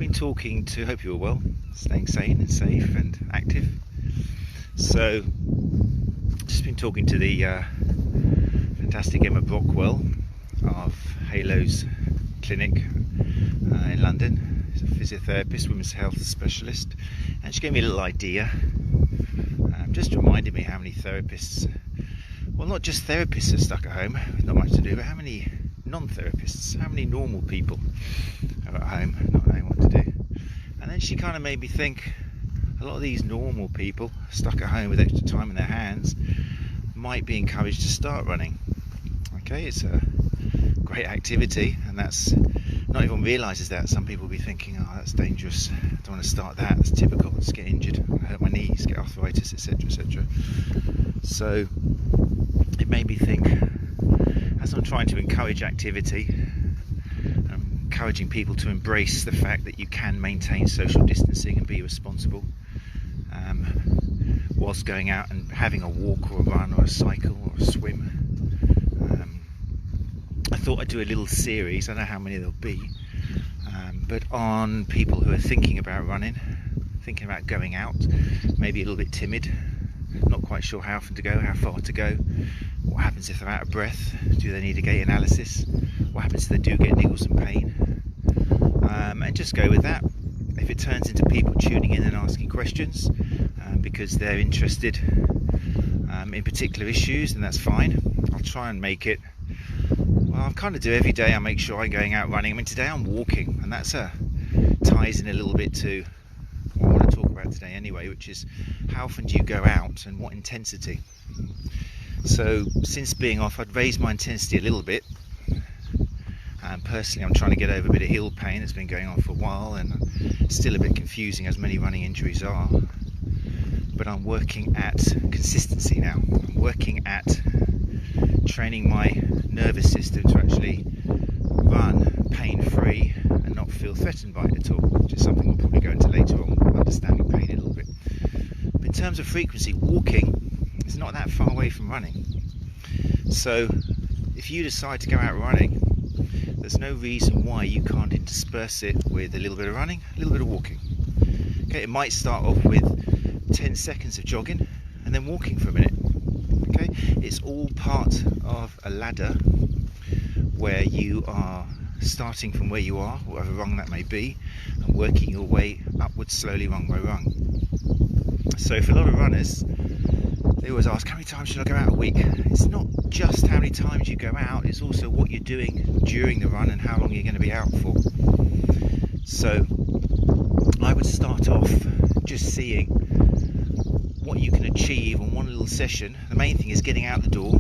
been talking to, hope you're well, staying sane and safe and active. So, just been talking to the fantastic Emma Brockwell of Halo's clinic in London. She's a physiotherapist, women's health specialist, and she gave me a little idea. Just reminded me how many therapists, well, not just therapists are stuck at home with not much to do, but how many non-therapists, how many normal people are at home not knowing what to do. And then she kind of made me think, a lot of these normal people stuck at home with extra time in their hands might be encouraged to start running. Okay, it's a great activity, and that's not everyone realizes that. Some people will be thinking, oh, that's dangerous, I don't want to start that, that's typical, just get injured, hurt my knees, get arthritis, etc, etc. So it made me think, as I'm trying to encourage activity, I'm encouraging people to embrace the fact that you can maintain social distancing and be responsible whilst going out and having a walk or a run or a cycle or a swim. I thought I'd do a little series, I don't know how many there'll be, but on people who are thinking about running, thinking about going out, maybe a little bit timid, not quite sure how often to go, how far to go, what happens if they're out of breath, do they need a gait analysis, what happens if they do get niggles and pain, and just go with that. If it turns into people tuning in and asking questions because they're interested in particular issues, then that's fine. I'll try and make it, well, I kind of do every day. I make sure I'm going out running. I mean, today I'm walking, and that's ties in a little bit to what I want to talk about today anyway, which is how often do you go out and what intensity. So since being off, I'd raised my intensity a little bit, and personally I'm trying to get over a bit of heel pain that's been going on for a while, and still a bit confusing as many running injuries are, but I'm working at consistency now. I'm working at training my nervous system to actually run pain-free and not feel threatened by it at all, which is something we'll probably go into later on, understanding pain a little bit. But in terms of frequency, walking is not that far away from running. So if you decide to go out running, there's no reason why you can't intersperse it with a little bit of running, a little bit of walking. Okay, it might start off with 10 seconds of jogging and then walking for a minute. Okay, it's all part of a ladder where you are starting from where you are, whatever rung that may be, and working your way upwards slowly, rung by rung. So for a lot of runners, they always ask, how many times should I go out a week? It's not just how many times you go out, it's also what you're doing during the run and how long you're going to be out for. So I would start off just seeing what you can achieve on one little session. The main thing is getting out the door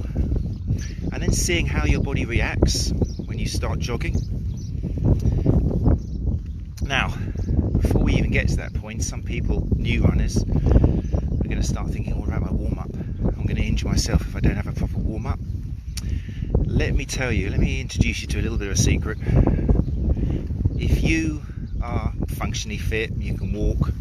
and then seeing how your body reacts when you start jogging. Now, before we even get to that point, some people, new runners, are going to start thinking, what about my warm-up? I'm going to injure myself if I don't have a proper warm-up. Let me introduce you to a little bit of a secret. If you are functionally fit, you can walk,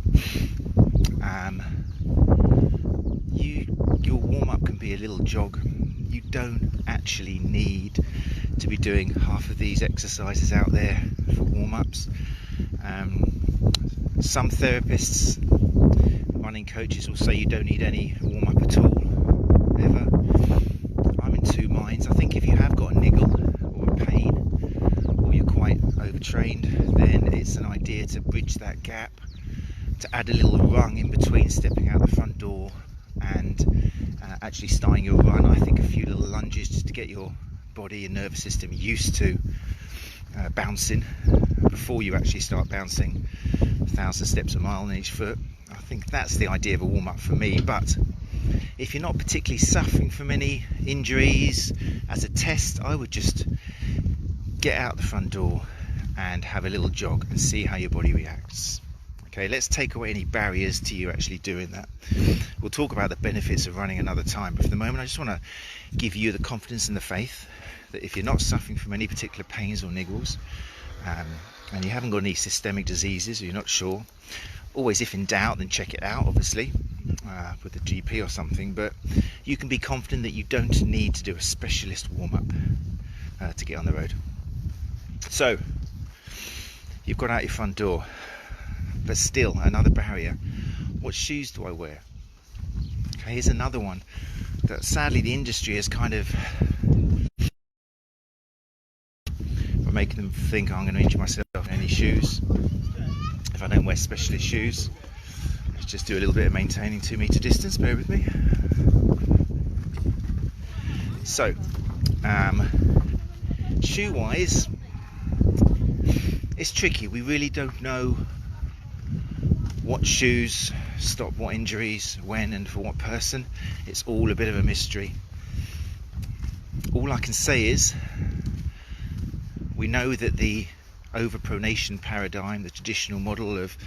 your warm-up can be a little jog. You don't actually need to be doing half of these exercises out there for warm-ups. Some therapists, running coaches will say you don't need any warm-up at all, ever. I'm in two minds. I think if you have got a niggle or a pain, or you're quite overtrained, then it's an idea to bridge that gap, to add a little rung in between stepping out the front door and actually starting your run. I think a few little lunges just to get your body and nervous system used to bouncing before you actually start bouncing 1,000 steps a mile on each foot. I think that's the idea of a warm-up for me. But if you're not particularly suffering from any injuries, as a test, I would just get out the front door and have a little jog and see how your body reacts. Okay, let's take away any barriers to you actually doing that. We'll talk about the benefits of running another time, but for the moment I just want to give you the confidence and the faith that if you're not suffering from any particular pains or niggles, and you haven't got any systemic diseases, or you're not sure, always if in doubt then check it out, obviously, with a GP or something, but you can be confident that you don't need to do a specialist warm-up to get on the road. So you've got out your front door. but still another barrier. What shoes do I wear? Okay, here's another one that sadly the industry has kind of making them think I'm going to injure myself in any shoes if I don't wear specialist shoes. Let's just do a little bit of maintaining 2 meter distance, bear with me. So shoe wise, it's tricky. We really don't know what shoes stop what injuries, when and for what person. It's all a bit of a mystery. All I can say is we know that the overpronation paradigm, the traditional model of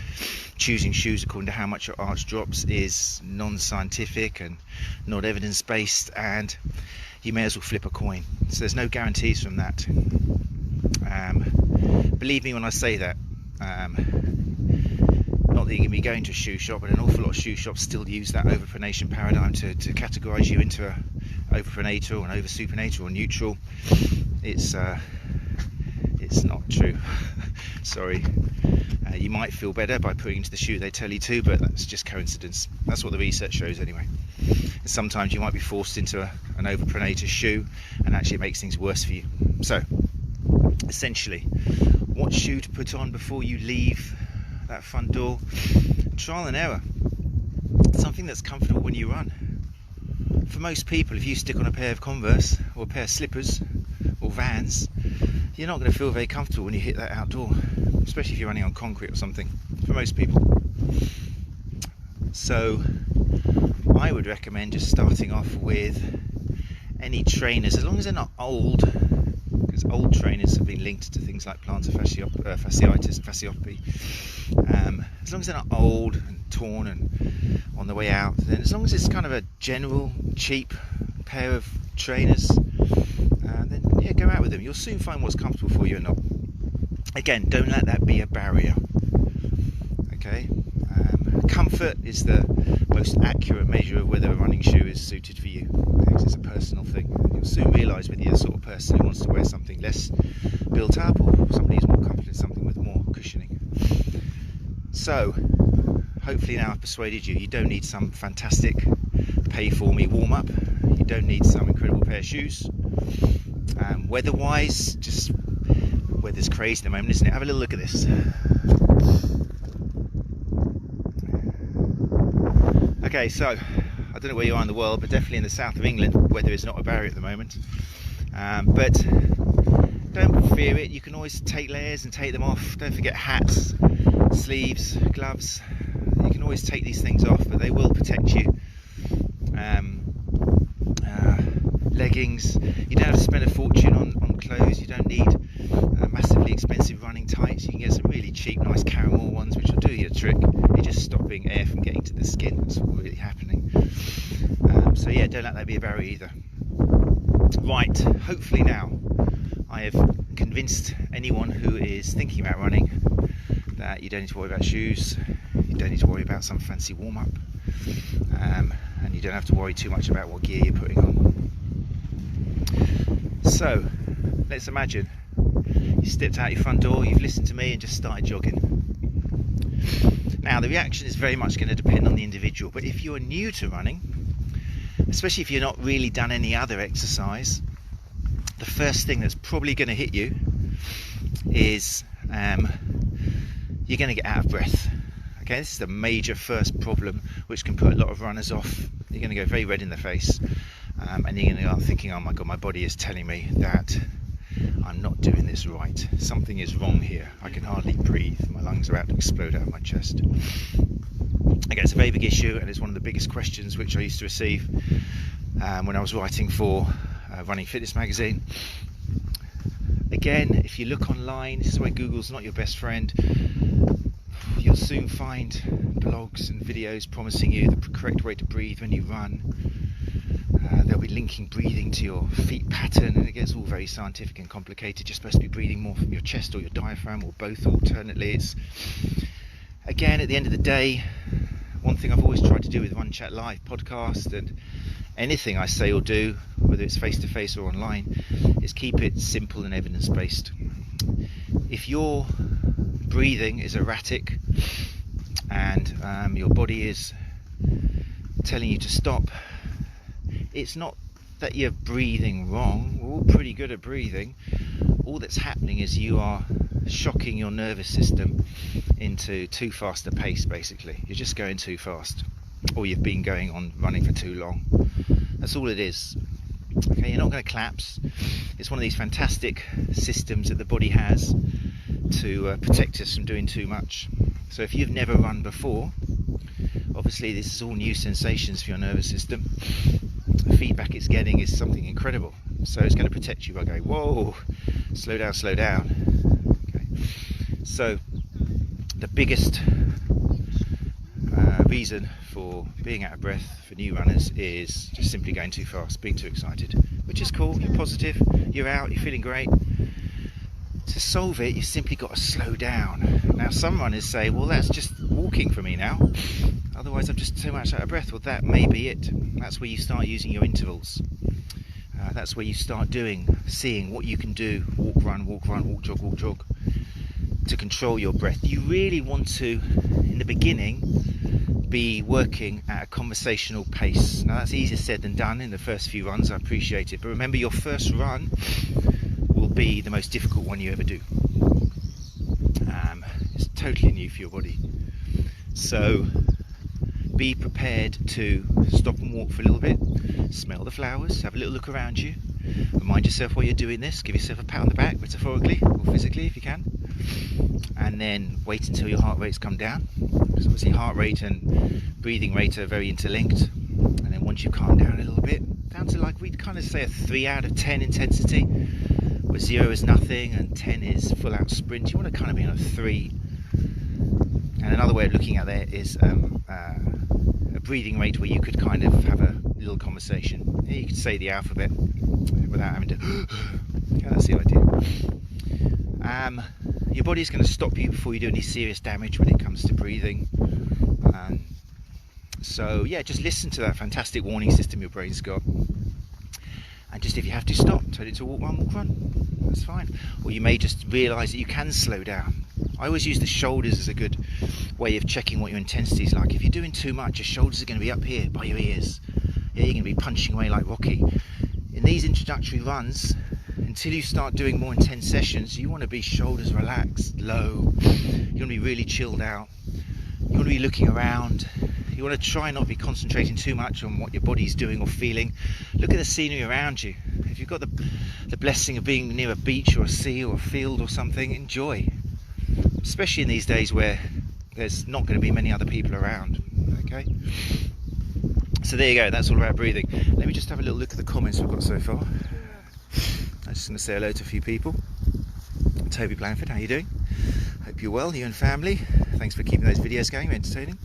choosing shoes according to how much your arch drops, is non-scientific and not evidence-based, and you may as well flip a coin. So there's no guarantees from that. Believe me when I say that. Not that you're going to be going to a shoe shop, but an awful lot of shoe shops still use that overpronation paradigm to categorize you into a overpronator or an oversupinator or neutral. It's not true. Sorry. You might feel better by putting into the shoe they tell you to, but that's just coincidence. That's what the research shows anyway. And sometimes you might be forced into an overpronator shoe, and actually it makes things worse for you. So essentially, what shoe to put on before you leave that front door? Trial and error. Something that's comfortable when you run. For most people, if you stick on a pair of Converse or a pair of slippers or Vans, you're not going to feel very comfortable when you hit that outdoor, especially if you're running on concrete or something, for most people. So I would recommend just starting off with any trainers, as long as they're not old, because old trainers have been linked to things like plantar fasciitis and fasciopathy. As long as they're not old and torn and on the way out, then as long as it's kind of a general cheap pair of trainers, then yeah, go out with them. You'll soon find what's comfortable for you and not. Again, don't let that be a barrier. Okay, comfort is the most accurate measure of whether a running shoe is suited for you. It's a personal thing. You'll soon realise whether you're the sort of person who wants to wear something less built up or somebody who's more comfortable in something with more cushioning. So hopefully now I've persuaded you. You don't need some fantastic pay-for-me warm-up. You don't need some incredible pair of shoes. Weather-wise, just weather's crazy at the moment, isn't it? Have a little look at this. Okay, so I don't know where you are in the world, but definitely in the south of England, weather is not a barrier at the moment. But don't fear it. You can always take layers and take them off. Don't forget hats, sleeves, gloves. You can always take these things off, but they will protect you. Leggings. You don't have to spend a fortune on clothes. You don't need massively expensive running tights. You can get some really cheap, nice caramel ones, which will do you a trick. You're just stopping air from getting to the skin. That's what's really happening. So yeah, don't let that be a barrier either. Right, hopefully now I have convinced anyone who is thinking about running that you don't need to worry about shoes, you don't need to worry about some fancy warm-up, and you don't have to worry too much about what gear you're putting on. So let's imagine you stepped out your front door, you've listened to me and just started jogging. Now the reaction is very much going to depend on the individual, but if you're new to running, especially if you've not really done any other exercise, the first thing that's probably going to hit you is you're going to get out of breath. Okay, this is the major first problem which can put a lot of runners off. You're going to go very red in the face, and you're going to start thinking, oh my god, my body is telling me that I'm not doing this right. Something is wrong here. I can hardly breathe. My lungs are about to explode out of my chest. Okay, it's a very big issue, and it's one of the biggest questions which I used to receive when I was writing for Running Fitness magazine. Again, if you look online, this is where Google's not your best friend. You'll soon find blogs and videos promising you the correct way to breathe when you run. They'll be linking breathing to your feet pattern, and it gets all very scientific and complicated. You're supposed to be breathing more from your chest or your diaphragm, or both alternately. It's, again, at the end of the day, one thing I've always tried to do with Run Chat Live podcast and anything I say or do, whether it's face-to-face or online, is keep it simple and evidence-based. If your breathing is erratic, and your body is telling you to stop, it's not that you're breathing wrong. We're all pretty good at breathing. All that's happening is you are shocking your nervous system into too fast a pace. Basically, you're just going too fast, or you've been going on running for too long. That's all it is. Okay, you're not going to collapse. It's one of these fantastic systems that the body has to protect us from doing too much. So if you've never run before, obviously this is all new sensations for your nervous system. The feedback it's getting is something incredible. So it's going to protect you by going, whoa, slow down, slow down. Okay. So the biggest reason for being out of breath for new runners is just simply going too fast, being too excited, which is cool. You're positive, you're out, you're feeling great. To solve it, you simply got to slow down. Now some runners say, well, that's just walking for me now, otherwise I'm just too much out of breath. Well, that may be it. That's where you start using your intervals. That's where you start seeing what you can do. Walk, run, walk, jog, to control your breath. You really want to, in the beginning, be working at a conversational pace. Now that's easier said than done in the first few runs, I appreciate it, but remember, your first run will be the most difficult one you ever do. It's totally new for your body, so be prepared to stop and walk for a little bit, smell the flowers, have a little look around you, remind yourself while you're doing this, give yourself a pat on the back, metaphorically or physically if you can, and then wait until your heart rates come down, because obviously heart rate and breathing rate are very interlinked. And then once you calm down a little bit, down to like, we'd kind of say a 3 out of 10 intensity, where 0 is nothing and 10 is full out sprint. You want to kind of be on a 3. And another way of looking at that is a breathing rate where you could kind of have a little conversation. You could say the alphabet without having to yeah, that's the idea. Your body's going to stop you before you do any serious damage when it comes to breathing. So yeah, just listen to that fantastic warning system your brain's got, and just, if you have to, stop, turn it into a walk, run. That's fine. Or you may just realise that you can slow down. I always use the shoulders as a good way of checking what your intensity is like. If you're doing too much, your shoulders are going to be up here by your ears. Yeah, you're going to be punching away like Rocky. In these introductory runs, until you start doing more intense sessions, you want to be shoulders relaxed, low. You want to be really chilled out. You want to be looking around. You want to try not to be concentrating too much on what your body's doing or feeling. Look at the scenery around you. If you've got the blessing of being near a beach or a sea or a field or something, enjoy. Especially in these days where there's not going to be many other people around. Okay? So there you go, that's all about breathing. Let me just have a little look at the comments we've got so far. I'm just going to say hello to a few people. Toby Blanford, how you doing? Hope you're well, you and family. Thanks for keeping those videos going, entertaining.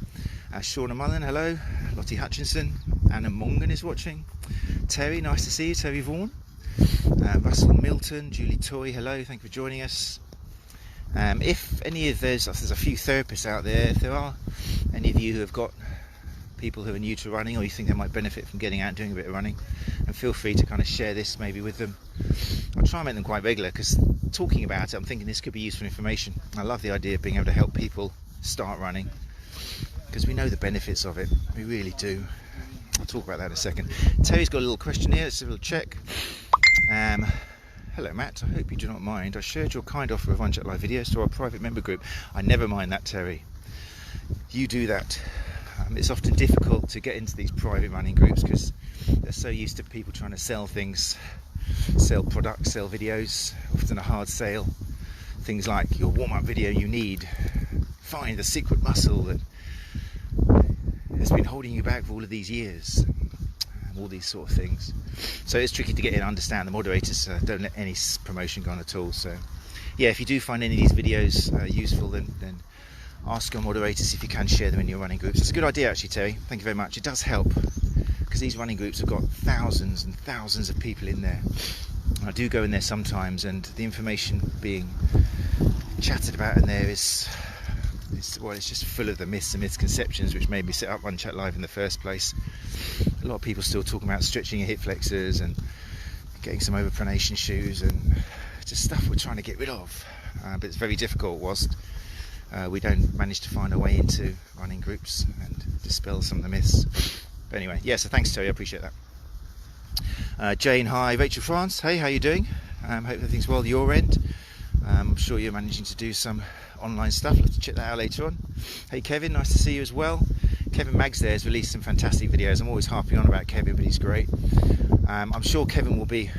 Shauna Mullen, hello. Lottie Hutchinson. Anna Mongan is watching. Terry, nice to see you. Terry Vaughan. Russell Milton. Julie Toy, hello. Thank you for joining us. If any of there's a few therapists out there, if there are any of you who have got people who are new to running, or you think they might benefit from getting out and doing a bit of running, and feel free to kind of share this maybe with them. I'll try and make them quite regular, because talking about it, I'm thinking this could be useful information. I love the idea of being able to help people start running, because we know the benefits of it. We really do. I'll talk about that in a second. Terry's got a little question here. Let's have a little check. Hello Matt, I hope you do not mind. I shared your kind offer of Unchecked Live videos to our private member group. I never mind that, Terry. You do that. It's often difficult to get into these private running groups because they're so used to people trying to sell things, sell products, sell videos, often a hard sale. Things like your warm-up video you need, find the secret muscle that has been holding you back for all of these years, all these sort of things. So it's tricky to get in and understand. The moderators don't let any promotion go on at all. So yeah, if you do find any of these videos useful, then ask your moderators if you can share them in your running groups. It's a good idea actually, Terry. Thank you very much. It does help, because these running groups have got thousands and thousands of people in there. I do go in there sometimes, and the information being chatted about in there is well, it's just full of the myths and misconceptions which made me set up Unchecked Live in the first place. A lot of people still talking about stretching your hip flexors and getting some overpronation shoes and just stuff we're trying to get rid of, but it's very difficult whilst we don't manage to find our way into running groups and dispel some of the myths. But anyway, yeah, so thanks Terry, I appreciate that. Jane, hi. Rachel France, hey, how you doing? Hope everything's well at your end. I'm sure you're managing to do some online stuff. Let's check that out later on. Hey Kevin, nice to see you as well. Kevin Maggs there has released some fantastic videos. I'm always harping on about Kevin, but he's great. I'm sure Kevin will be...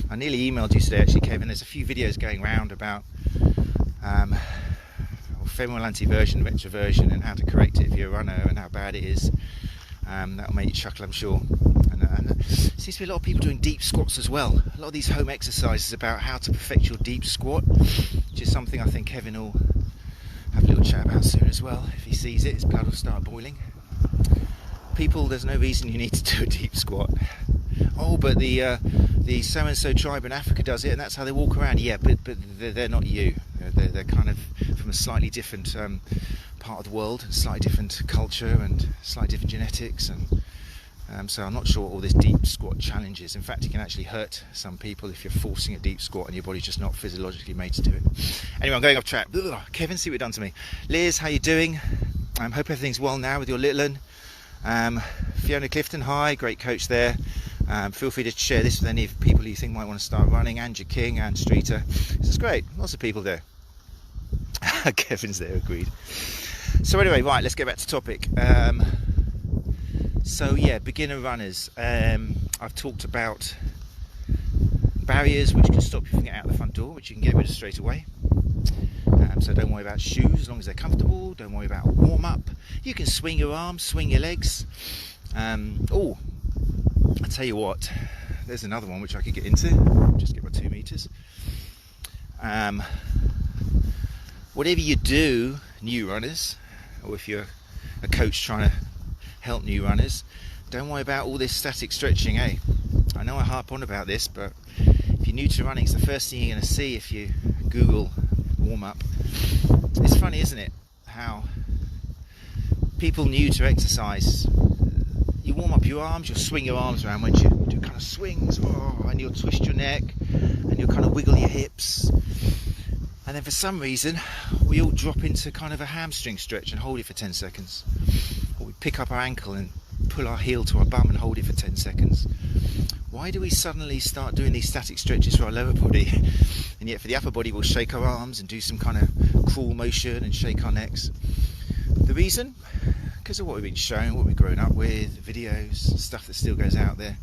I nearly emailed you today actually, Kevin. There's a few videos going around about femoral antiversion, retroversion, and how to correct it if you're a runner, and how bad it is. That'll make you chuckle, I'm sure. And there seems to be a lot of people doing deep squats as well. A lot of these home exercises about how to perfect your deep squat, which is something I think Kevin will have a little chat about soon as well. If he sees it, his blood will start boiling. People, there's no reason you need to do a deep squat. Oh, but the so-and-so tribe in Africa does it, and that's how they walk around. Yeah, but they're not you. They're kind of from a slightly different part of the world, slightly different culture, and slightly different genetics, and so I'm not sure what all this deep squat challenge is. In fact, it can actually hurt some people if you're forcing a deep squat and your body's just not physiologically made to do it. Anyway, I'm going off track. Ugh, Kevin, see what you've done to me. Liz, how you doing? Hope everything's well now with your little one. Fiona Clifton, hi, great coach there. Feel free to share this with any of people you think might want to start running. Andrew King and Streeter. This is great. Lots of people there. Kevin's there, agreed. So anyway, right, let's get back to topic. So yeah, beginner runners. I've talked about barriers which can stop you from getting out the front door, which you can get rid of straight away. So don't worry about shoes as long as they're comfortable. Don't worry about a warm up. You can swing your arms, swing your legs. Oh, I tell you what, there's another one which I could get into. Just get my 2 meters. Whatever you do, new runners, or if you're a coach trying to help new runners, don't worry about all this static stretching, eh? I know I harp on about this, but if you're new to running, it's the first thing you're going to see if you Google warm up. It's funny, isn't it, how people new to exercise, you warm up your arms, you'll swing your arms around, won't you? Do kind of swings, and you'll twist your neck, and you'll kind of wiggle your hips. And then for some reason, we all drop into kind of a hamstring stretch and hold it for 10 seconds. Or we pick up our ankle and pull our heel to our bum and hold it for 10 seconds. Why do we suddenly start doing these static stretches for our lower body? And yet for the upper body, we'll shake our arms and do some kind of crawl motion and shake our necks. The reason? Because of what we've been shown, what we've grown up with, videos, stuff that still goes out there.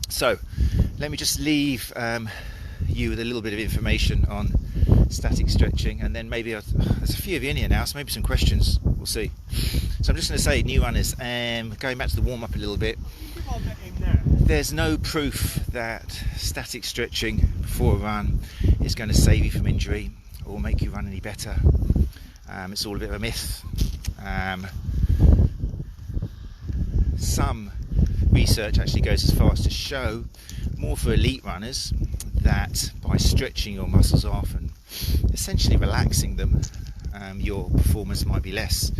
So, let me just leave you with a little bit of information on static stretching, and then maybe there's a few of you in here now, so maybe some questions, we'll see. So I'm just going to say, new runners, going back to the warm-up a little bit, there's no proof that static stretching before a run is going to save you from injury or make you run any better. It's all a bit of a myth. Some research actually goes as far as to show, more for elite runners, that by stretching your muscles off and essentially relaxing them, your performance might be less.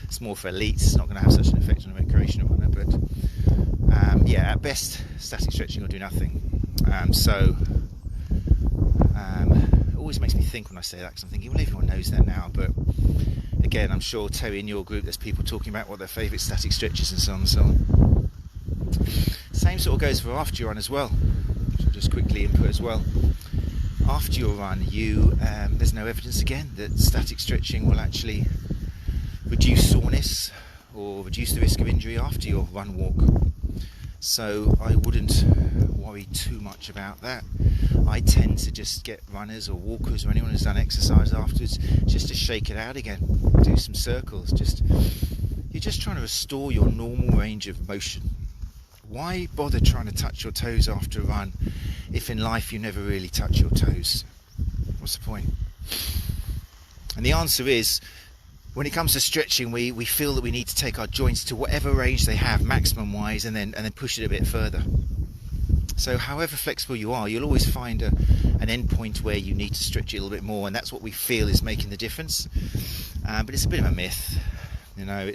It's more for elites, it's not going to have such an effect on a recreational runner, but yeah, at best static stretching will do nothing. It always makes me think when I say that, because I'm thinking, well, everyone knows that now, but again, I'm sure Terry, in your group, there's people talking about what their favourite static stretches and so on and so on. Same sort of goes for after your run as well, which I'll just quickly input as well. After your run, there's no evidence again that static stretching will actually reduce soreness or reduce the risk of injury after your run walk. So I wouldn't worry too much about that. I tend to just get runners or walkers or anyone who's done exercise afterwards just to shake it out again, do some circles. You're just trying to restore your normal range of motion. Why bother trying to touch your toes after a run if in life you never really touch your toes? What's the point? And the answer is, when it comes to stretching, we feel that we need to take our joints to whatever range they have, maximum wise, and then push it a bit further. So however flexible you are, you'll always find an end point where you need to stretch it a little bit more, and that's what we feel is making the difference. But it's a bit of a myth. You know,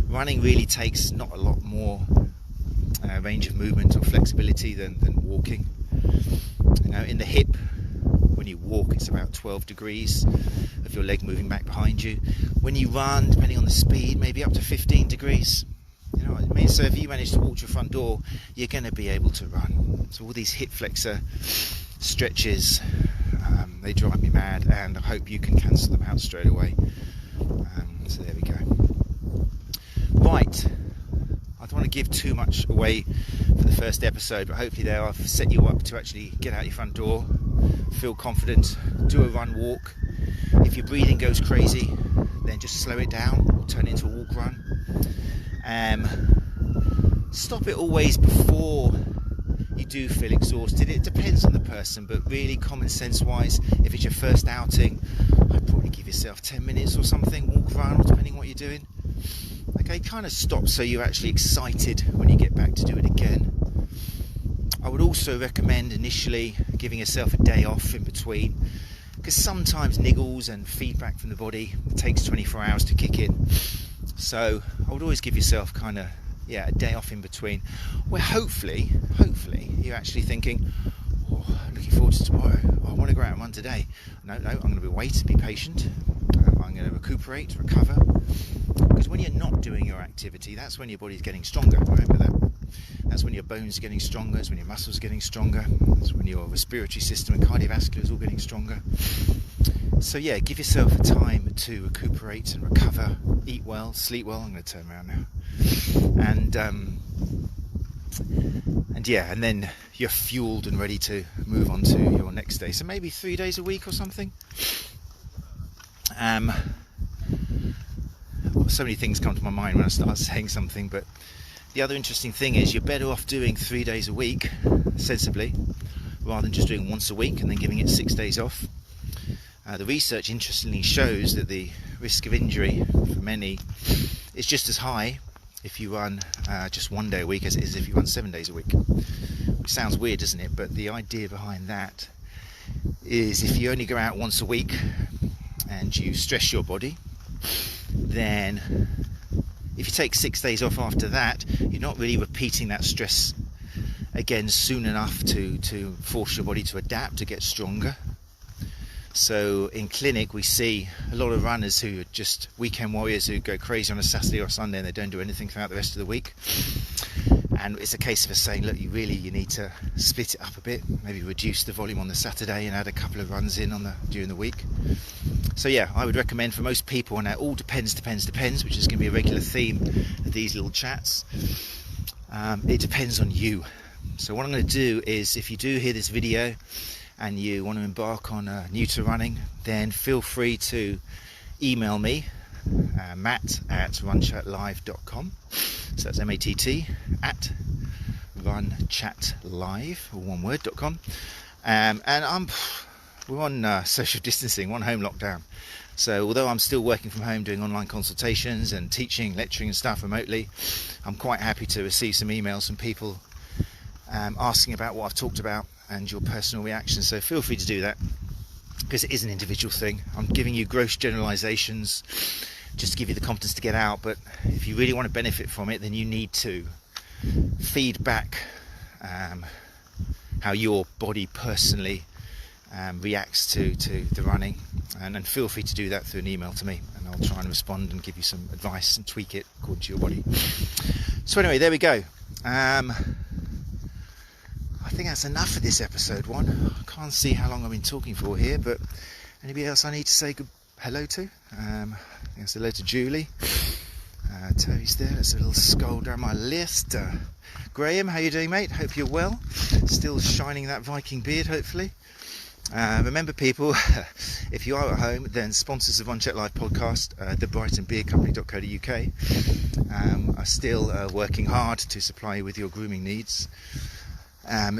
running really takes not a lot more range of movement or flexibility than walking. You know, in the hip, when you walk, it's about 12 degrees of of your leg moving back behind you. When you run, depending on the speed, maybe up to 15 degrees. You know what I mean? So if you manage to walk to your front door, you're going to be able to run. So all these hip flexor stretches, they drive me mad, and I hope you can cancel them out straight away. So there we go. Right, I don't want to give too much away for the first episode, but hopefully there I've set you up to actually get out your front door, feel confident, do a run walk. If your breathing goes crazy, then just slow it down or turn it into a walk run. Stop it always before you do feel exhausted. It depends on the person, but really common sense wise, if it's your first outing, I'd probably give yourself 10 minutes or something, walk around, or depending on what you're doing. Okay, kind of stop so you're actually excited when you get back to do it again. I would also recommend initially giving yourself a day off in between, because sometimes niggles and feedback from the body, it takes 24 hours to kick in. So I would always give yourself kind of a day off in between, where hopefully you're actually thinking, oh, looking forward to tomorrow, I want to go out and run today. No, I'm going to wait, be patient, I'm going to recuperate, recover, because when you're not doing your activity, that's when your body's getting stronger. Remember that. That's when your bones are getting stronger, it's when your muscles are getting stronger, it's when your respiratory system and cardiovascular is all getting stronger. So yeah, give yourself a time to recuperate and recover, eat well, sleep well. I'm going to turn around now. And then you're fueled and ready to move on to your next day. So maybe 3 days a week or something. So many things come to my mind when I start saying something, but the other interesting thing is you're better off doing 3 days a week, sensibly, rather than just doing once a week and then giving it 6 days off. The research interestingly shows that the risk of injury for many is just as high if you run just 1 day a week as it is if you run 7 days a week. Which sounds weird, doesn't it? But the idea behind that is if you only go out once a week and you stress your body, then if you take 6 days off after that, you're not really repeating that stress again soon enough to force your body to adapt, to get stronger. So in clinic we see a lot of runners who are just weekend warriors who go crazy on a Saturday or Sunday and they don't do anything throughout the rest of the week. And it's a case of us saying, look, you need to split it up a bit, maybe reduce the volume on the Saturday and add a couple of runs in during the week. So yeah, I would recommend for most people, and it all depends, which is going to be a regular theme of these little chats. It depends on you. So what I'm going to do is, if you do hear this video and you want to embark on new to running, then feel free to email me, matt@runchatlive.com. So that's MATT at runchatlive, or one word.com. And we're on social distancing, one home lockdown. So although I'm still working from home doing online consultations and teaching, lecturing and stuff remotely, I'm quite happy to receive some emails from people asking about what I've talked about and your personal reactions. So feel free to do that, because it is an individual thing. I'm giving you gross generalizations just to give you the confidence to get out, but if you really want to benefit from it, then you need to feed back how your body personally reacts to the running, and feel free to do that through an email to me, and I'll try and respond and give you some advice and tweak it according to your body. So anyway, there we go. I think that's enough for this episode one. I can't see how long I've been talking for here, but anybody else I need to say hello to? I think I said hello to Julie. Terry's there. Let's a little scroll down my list. Graham, how you doing, mate? Hope you're well. Still shining that Viking beard, hopefully. Remember, people, if you are at home, then sponsors of Run Chat Live podcast, the brightonbeardcompany.co.uk, are still working hard to supply you with your grooming needs.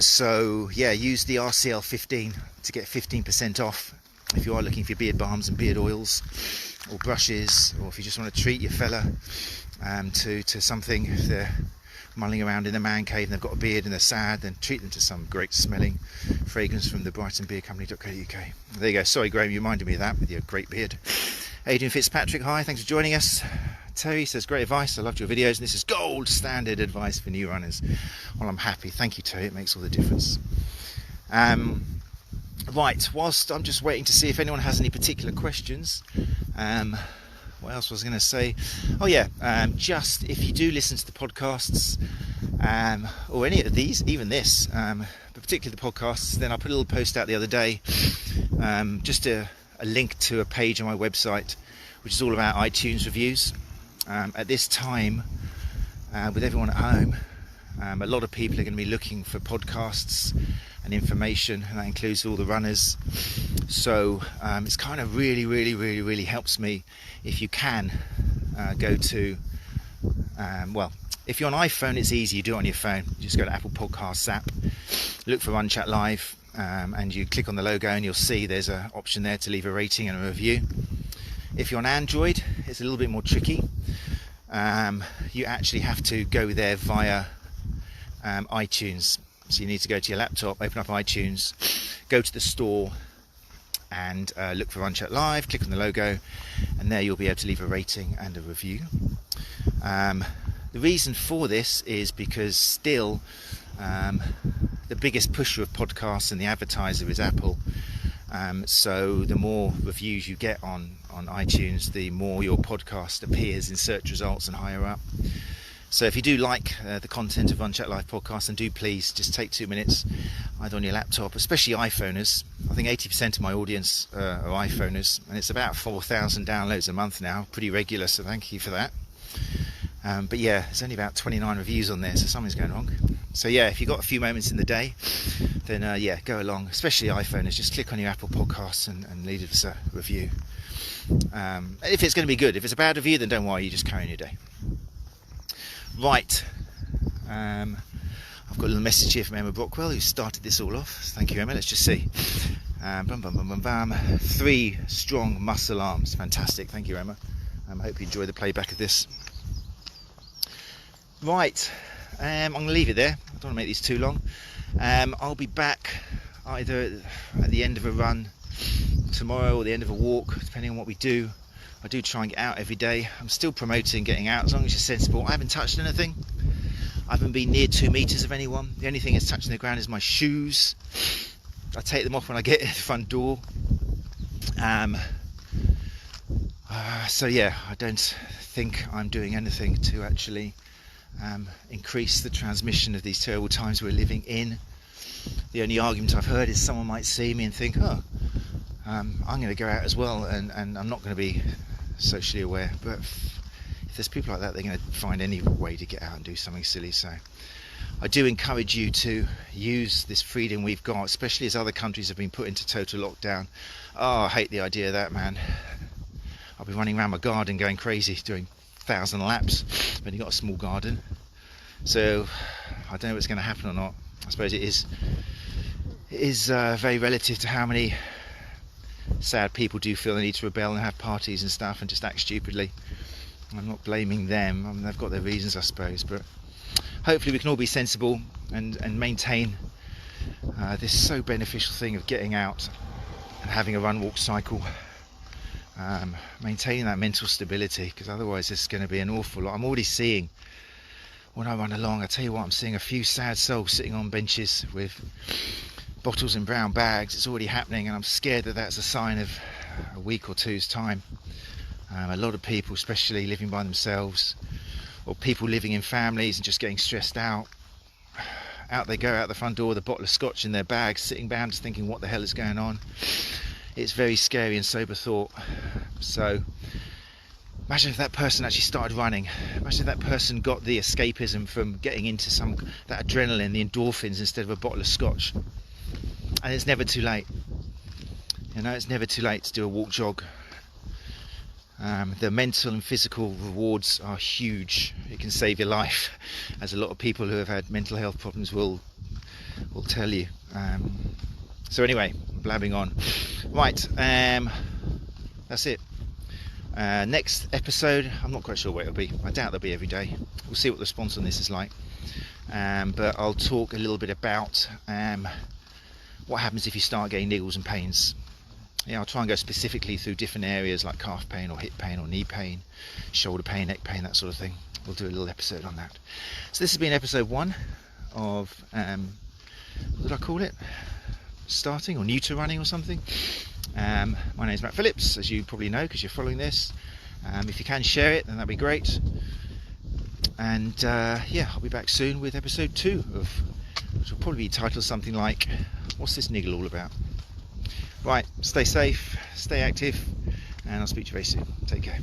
So yeah, use the RCL 15 to get 15% off if you are looking for beard balms and beard oils or brushes, or if you just want to treat your fella to something. If they're mulling around in the man cave and they've got a beard and they're sad, then treat them to some great smelling fragrance from the brightonbeardcompany.co.uk. There you go. Sorry, Graham, you reminded me of that with your great beard. Adrian Fitzpatrick, hi, thanks for joining us. Terry says, great advice, I loved your videos, and this is gold standard advice for new runners. Well, I'm happy. Thank you, Terry, it makes all the difference. Right, whilst I'm just waiting to see if anyone has any particular questions, what else was I going to say? Oh yeah, just if you do listen to the podcasts, or any of these, even this, but particularly the podcasts, then I put a little post out the other day, just a link to a page on my website, which is all about iTunes reviews. At this time, with everyone at home, a lot of people are going to be looking for podcasts and information, and that includes all the runners. So it's kind of really helps me if you can go to, if you're on iPhone, it's easy, you do it on your phone. You just go to Apple Podcasts app, look for Run Chat Live, and you click on the logo and you'll see there's an option there to leave a rating and a review. If you're on Android, it's a little bit more tricky. You actually have to go there via iTunes. So you need to go to your laptop, open up iTunes, go to the store and look for Run Chat Live, click on the logo, and there you'll be able to leave a rating and a review. The reason for this is because still the biggest pusher of podcasts and the advertiser is Apple. So the more reviews you get on iTunes, the more your podcast appears in search results and higher up. So if you do like the content of Run Chat Live podcast, then do please just take 2 minutes, either on your laptop, especially iPhoners. I think 80% of my audience are iPhoners, and it's about 4,000 downloads a month now, pretty regular, so thank you for that. But yeah, there's only about 29 reviews on there, so something's going wrong. So yeah, if you've got a few moments in the day, then yeah, go along, especially iPhoners, just click on your Apple Podcasts and leave us a review. If it's going to be good. If it's a bad review, then don't worry, you just carry on your day. Right, I've got a little message here from Emma Brockwell, who started this all off. Thank you, Emma. Let's just see. 3 strong muscle arms. Fantastic. Thank you, Emma. I hope you enjoy the playback of this. Right, I'm going to leave it there. I don't want to make these too long. I'll be back either at the end of a run tomorrow or the end of a walk, depending on what we do. I do try and get out every day. I'm still promoting getting out as long as you're sensible. I haven't touched anything. I haven't been near 2 meters of anyone. The only thing that's touching the ground is my shoes. I take them off when I get in the front door. So yeah, I don't think I'm doing anything to actually increase the transmission of these terrible times we're living in. The only argument I've heard is someone might see me and think, oh, I'm going to go out as well, and I'm not going to be socially aware. But if there's people like that, they're going to find any way to get out and do something silly. So I do encourage you to use this freedom we've got, especially as other countries have been put into total lockdown. Oh, I hate the idea of that, man. I'll be running around my garden going crazy, doing 1,000 laps. I've only got a small garden, so I don't know if it's going to happen or not. I suppose it is very relative to how many sad people do feel the need to rebel and have parties and stuff and just act stupidly. I'm not blaming them. I mean, they've got their reasons, I suppose, but hopefully we can all be sensible and maintain this so beneficial thing of getting out and having a run walk cycle, maintaining that mental stability, because otherwise there's going to be an awful lot. I'm already seeing, when I run along, I tell you what, I'm seeing a few sad souls sitting on benches with bottles in brown bags. It's already happening, and I'm scared that that's a sign of a week or two's time. A lot of people, especially living by themselves, or people living in families and just getting stressed out they go out the front door with a bottle of scotch in their bag, sitting down just thinking, what the hell is going on? It's very scary and sober thought. So imagine if that person actually started running. Imagine if that person got the escapism from getting into that adrenaline, the endorphins, instead of a bottle of scotch. And it's never too late. You know, it's never too late to do a walk jog. The mental and physical rewards are huge. It can save your life, as a lot of people who have had mental health problems will tell you. So anyway, blabbing on. Right, that's it. Next episode, I'm not quite sure what it'll be. I doubt they'll be every day. We'll see what the response on this is like. But I'll talk a little bit about what happens if you start getting niggles and pains. Yeah, I'll try and go specifically through different areas like calf pain or hip pain or knee pain, shoulder pain, neck pain, that sort of thing. We'll do a little episode on that. So this has been episode 1 of, what did I call it? starting or new to running or something. My name is Matt Phillips, as you probably know because you're following this. If you can share it, then that'd be great. And yeah, I'll be back soon with episode 2 which will probably be titled something like "What's this niggle all about?" Right, stay safe, stay active, and I'll speak to you very soon. Take care.